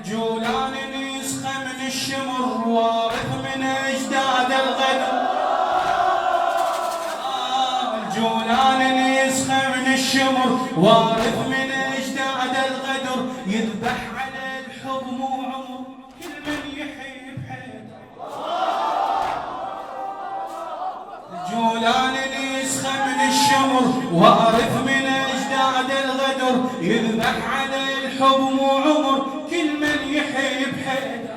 الجولان نسخة من الشمر وارث من أجداد الغدر. الجولان نسخة من الشمر وارث من أجداد الغدر. يذبح على الحب مو عمر كل من يحب حيدر. الجولان نسخة من الشمر وارث من أجداد الغدر. يذبح على الحب مو عمر كل من يحب حيدر.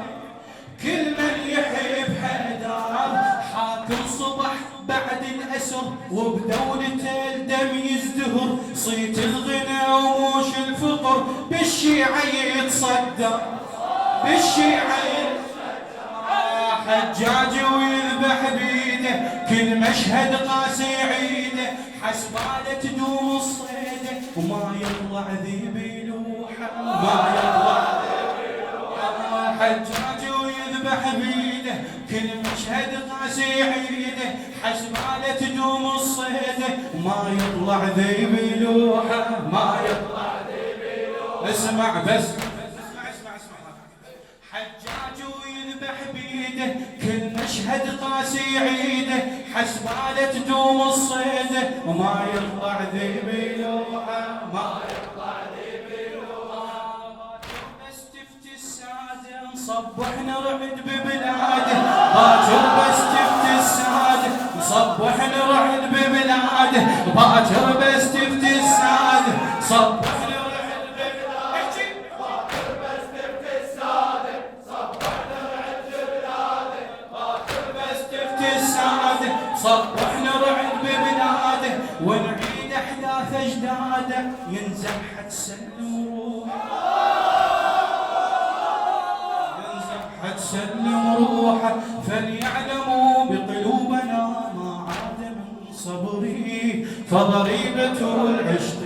كل من يحب حيدر. حاكم صبح بعد الأسر وبدولته الدم يزدهر. صيت الغنى وموش الفقر بالشيعة يتصدر. بالشيعة يتصدر. حجاج ويذبح بيده كل مشهد قاسي عيده. حسباله تدوم الصيده وما يطلع ذيب يلوحه. ما يطلع ذيب يلوحه. حجاج ويذبح بيده كل مشهد قاسي عيده. حسباله تدوم الصيده وما يطلع ذيب يلوحه. ما يطلع ذيب يلوحه. اسمع بس. حجاج ويذبح بيده كل مشهد قاسي عيده. حسباله تدوم الصيده وما يطلع ذيب يلوحه. ما يطلع ذيب يلوحه. بس تفتي الساده نصبح نرعد ببلاده. باكر بس تفتي الساده نصبح نرعد ببلاده. باكر بس تفتي الساده صبح صبح نرعد ببلاده. ونعيد احداث اجداده ينزح تسلم روحه. ينزح تسلم روحه. فليعلموا بقلوبنا ما عاد من صبري فضريبة العشق